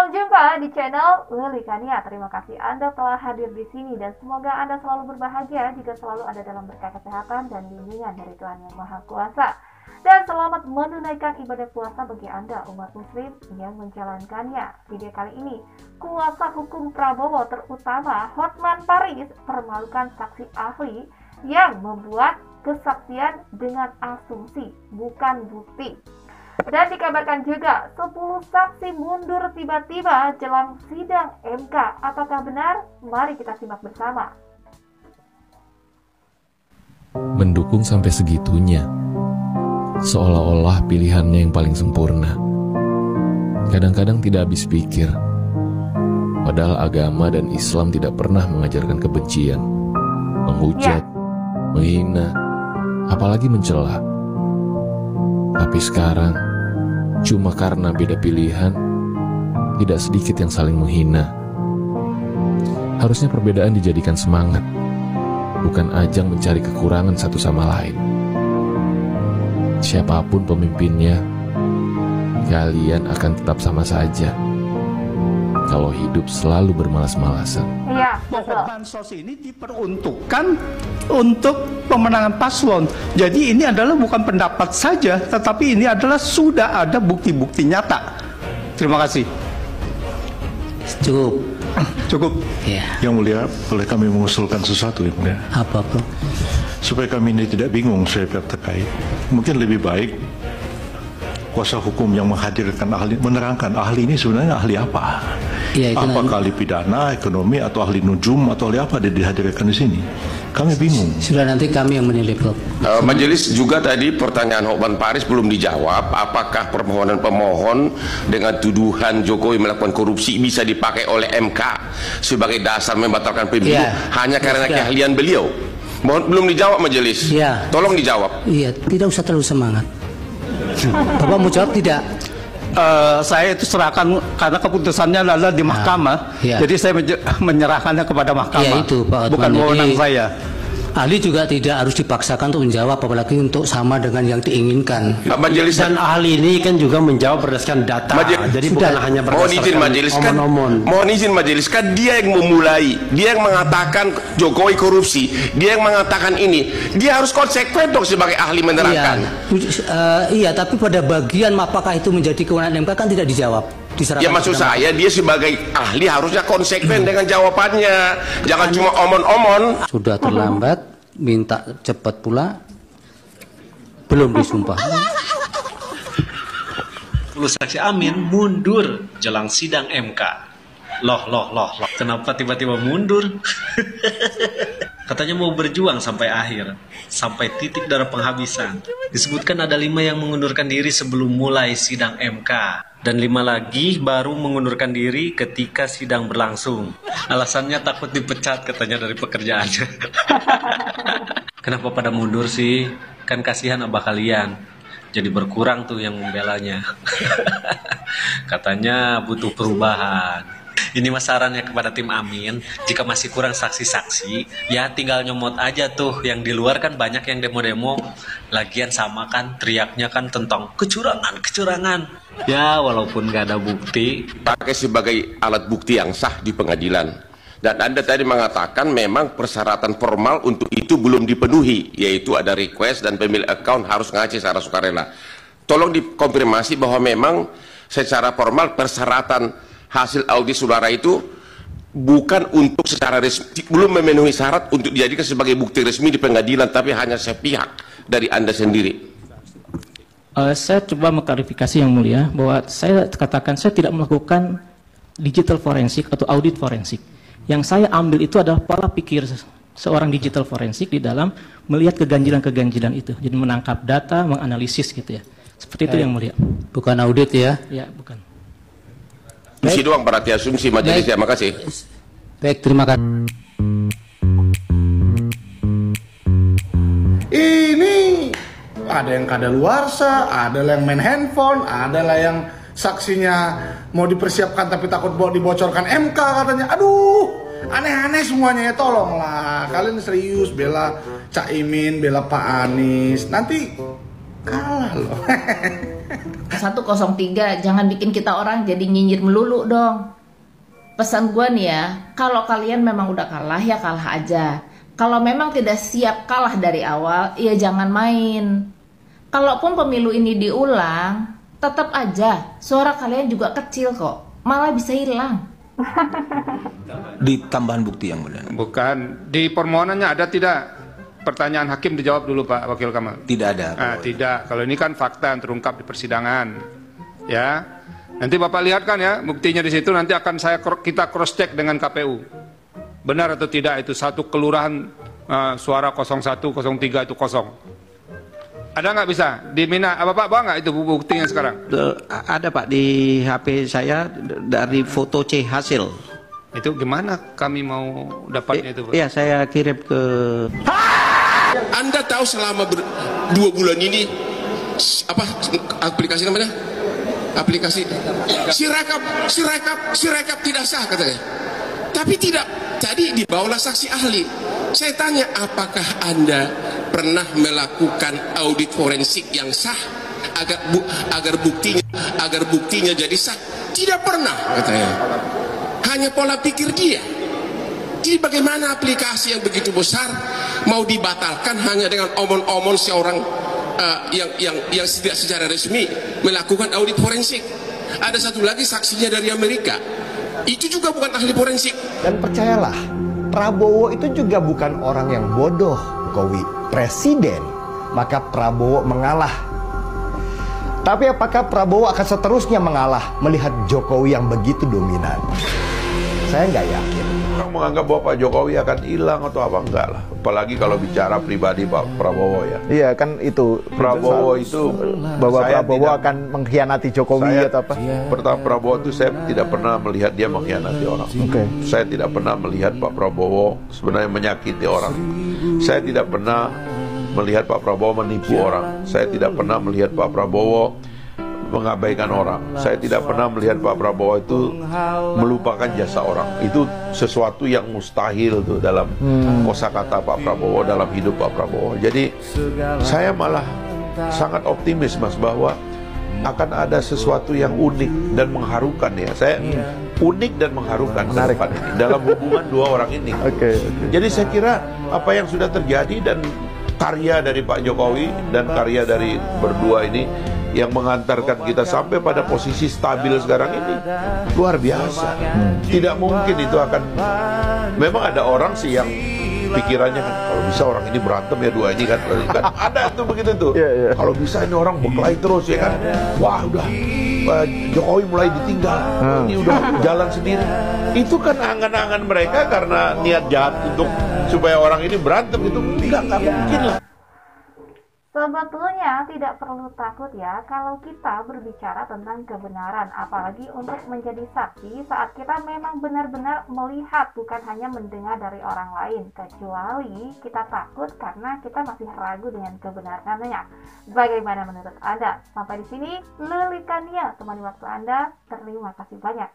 Selamat jumpa di channel Lili Kania. Terima kasih Anda telah hadir di sini dan semoga Anda selalu berbahagia juga selalu ada dalam berkah kesehatan dan bimbingan dari Tuhan Yang Maha Kuasa. Dan selamat menunaikan ibadah puasa bagi Anda umat muslim yang menjalankannya. Video kali ini, kuasa hukum Prabowo terutama Hotman Paris permalukan saksi ahli yang membuat kesaksian dengan asumsi bukan bukti. Dan dikabarkan juga 10 saksi mundur tiba-tiba jelang sidang MK. Apakah benar? Mari kita simak bersama. Mendukung sampai segitunya, seolah-olah pilihannya yang paling sempurna. Kadang-kadang tidak habis pikir, padahal agama dan Islam tidak pernah mengajarkan kebencian, menghujat, menghina, apalagi mencela. Tapi sekarang, cuma karena beda pilihan, tidak sedikit yang saling menghina. Harusnya perbedaan dijadikan semangat, bukan ajang mencari kekurangan satu sama lain. Siapapun pemimpinnya, kalian akan tetap sama saja kalau hidup selalu bermalas-malasan. Iya, bahwa bansos ini diperuntukkan untuk pemenangan paslon. Jadi ini adalah bukan pendapat saja, tetapi ini adalah sudah ada bukti-bukti nyata. Terima kasih. Cukup. Cukup. Ya. Yang mulia, boleh kami mengusulkan sesuatu, Yang mulia? Apa, Bro? Supaya kami ini tidak bingung sebagai pihak terkait. Mungkin lebih baik kuasa hukum yang menghadirkan ahli, menerangkan ahli ini sebenarnya ahli apa? Ya, itu apakah ahli pidana, ekonomi, atau ahli nujum, atau ahli apa dihadirkan di sini? Kami bingung. Sudah nanti kami yang menilai, Bro. Majelis juga tadi pertanyaan Hotman Paris belum dijawab. Apakah permohonan pemohon dengan tuduhan Jokowi melakukan korupsi bisa dipakai oleh MK sebagai dasar membatalkan pemilu hanya karena keahlian beliau? Belum dijawab majelis. Ya. Tolong dijawab. Iya, tidak usah terlalu semangat. Bapak mau jawab tidak? Saya itu serahkan karena keputusannya adalah di mahkamah. Jadi saya menyerahkannya kepada mahkamah. Ya, itu, Pak Hotman. Bukan wewenang saya. Ahli juga tidak harus dipaksakan untuk menjawab, apalagi untuk sama dengan yang diinginkan. Majelis Dan ahli ini kan juga menjawab berdasarkan data. Jadi bukan hanya berdasarkan mohon izin majelis kan dia yang memulai, dia yang mengatakan Jokowi korupsi, dia yang mengatakan ini, dia harus konsekuen dong sebagai ahli menerangkan. Iya, tapi pada bagian apakah itu menjadi kewenangan MK kan tidak dijawab. Ya maksud saya dia sebagai ahli harusnya konsekuen dengan jawabannya, jangan cuma omon-omon. Sudah terlambat, minta cepat pula, belum disumpah. saksi Amin mundur jelang sidang MK. Loh. Kenapa tiba-tiba mundur? Katanya mau berjuang sampai akhir, sampai titik darah penghabisan. Disebutkan ada 5 yang mengundurkan diri sebelum mulai sidang MK. Dan 5 lagi baru mengundurkan diri ketika sidang berlangsung. Alasannya takut dipecat katanya dari pekerjaannya. Kenapa pada mundur sih? Kan kasihan abah kalian. Jadi berkurang tuh yang membelanya. Katanya butuh perubahan. Ini mas sarannya kepada tim Amin, jika masih kurang saksi-saksi, ya tinggal nyomot aja tuh. Yang di luar kan banyak yang demo-demo. Lagian sama kan, teriaknya kan tentang kecurangan. Ya walaupun gak ada bukti, Pakai sebagai alat bukti yang sah di pengadilan. Dan Anda tadi mengatakan memang persyaratan formal untuk itu belum dipenuhi, yaitu ada request dan pemilik account harus ngaji secara sukarela. Tolong dikonfirmasi bahwa memang secara formal persyaratan hasil audit saudara itu bukan untuk secara resmi, belum memenuhi syarat untuk dijadikan sebagai bukti resmi di pengadilan, tapi hanya sepihak dari Anda sendiri. Saya coba mengklarifikasi yang mulia bahwa saya katakan saya tidak melakukan digital forensik atau audit forensik. Yang saya ambil itu adalah pola pikir seorang digital forensik di dalam melihat keganjilan-keganjilan itu. Jadi menangkap data, menganalisis gitu ya. Seperti itu yang mulia. Bukan audit ya? Ya, bukan. Asumsi doang berarti asumsi majelis. Ya, makasih. Baik, terima kasih. Ini ada yang kadaluarsa, ada yang main handphone, ada yang saksinya mau dipersiapkan tapi takut dibocorkan MK katanya. Aduh, aneh-aneh semuanya ya. Tolonglah kalian serius bela Caimin, bela Pak Anies. Nanti kalah loh. 103, jangan bikin kita orang jadi nyinyir melulu dong. Pesan gue nih ya, kalau kalian memang udah kalah ya kalah aja. Kalau memang tidak siap kalah dari awal, ya jangan main. Kalaupun pemilu ini diulang, tetap aja suara kalian juga kecil kok, malah bisa hilang. Di tambahan bukti yang mulia. Bukan, di permohonannya ada tidak? Pertanyaan hakim dijawab dulu Pak Wakil Kamal. Tidak ada. Tidak, kalau ini kan fakta yang terungkap di persidangan. Ya, nanti Bapak lihat kan ya, buktinya di situ nanti akan kita cross check dengan KPU. Benar atau tidak itu satu kelurahan suara 01, 03 itu kosong. Ada nggak bisa? Di Mina, Bapak bawa nggak itu buktinya sekarang? Ada Pak di HP saya dari foto C hasil. Itu gimana kami mau dapatnya itu Pak? Iya, saya kirim ke... Anda tahu selama 2 bulan ini apa aplikasi namanya? Aplikasi Sirekap tidak sah katanya. Tapi tidak. Tadi dibawalah saksi ahli. Saya tanya, apakah Anda pernah melakukan audit forensik yang sah agar buktinya jadi sah? Tidak pernah katanya. Hanya pola pikir dia. Jadi bagaimana aplikasi yang begitu besar mau dibatalkan hanya dengan omong-omong seorang yang tidak secara resmi melakukan audit forensik. Ada satu lagi saksinya dari Amerika, itu juga bukan ahli forensik. Dan percayalah, Prabowo itu juga bukan orang yang bodoh. Jokowi presiden, maka Prabowo mengalah. Tapi apakah Prabowo akan seterusnya mengalah melihat Jokowi yang begitu dominan? Saya nggak yakin. Orang menganggap bahwa Pak Jokowi akan hilang atau apa, enggak lah. Apalagi kalau bicara pribadi Pak Prabowo ya. Iya kan itu. Prabowo itu bahwa Prabowo akan mengkhianati Jokowi atau apa? Pertama, Prabowo itu saya tidak pernah melihat dia mengkhianati orang. Saya tidak pernah melihat Pak Prabowo sebenarnya menyakiti orang. Saya tidak pernah melihat Pak Prabowo menipu orang. Saya tidak pernah melihat Pak Prabowo mengabaikan orang. Saya tidak pernah melihat Pak Prabowo itu melupakan jasa orang. Itu sesuatu yang mustahil tuh dalam kosakata Pak Prabowo, dalam hidup Pak Prabowo. Jadi saya malah sangat optimis Mas bahwa akan ada sesuatu yang unik dan mengharukan ya. Saya unik dan mengharukan ke depan ini dalam hubungan dua orang ini. Jadi saya kira apa yang sudah terjadi dan karya dari Pak Jokowi dan karya dari berdua ini yang mengantarkan kita sampai pada posisi stabil sekarang ini luar biasa. Tidak mungkin itu akan, memang ada orang sih yang pikirannya kan kalau bisa orang ini berantem ya dua ini kan ada tuh begitu tuh. Kalau bisa ini orang berkelahi terus ya kan, wah udah Jokowi mulai ditinggal, ini udah jalan sendiri. Itu kan angan-angan mereka karena niat jahat untuk supaya orang ini berantem, itu nggak mungkin lah. Sebetulnya tidak perlu takut ya kalau kita berbicara tentang kebenaran, apalagi untuk menjadi saksi saat kita memang benar-benar melihat, bukan hanya mendengar dari orang lain, kecuali kita takut karena kita masih ragu dengan kebenarannya. Bagaimana menurut Anda? Sampai di sini Lili Kania, temani waktu Anda. Terima kasih banyak.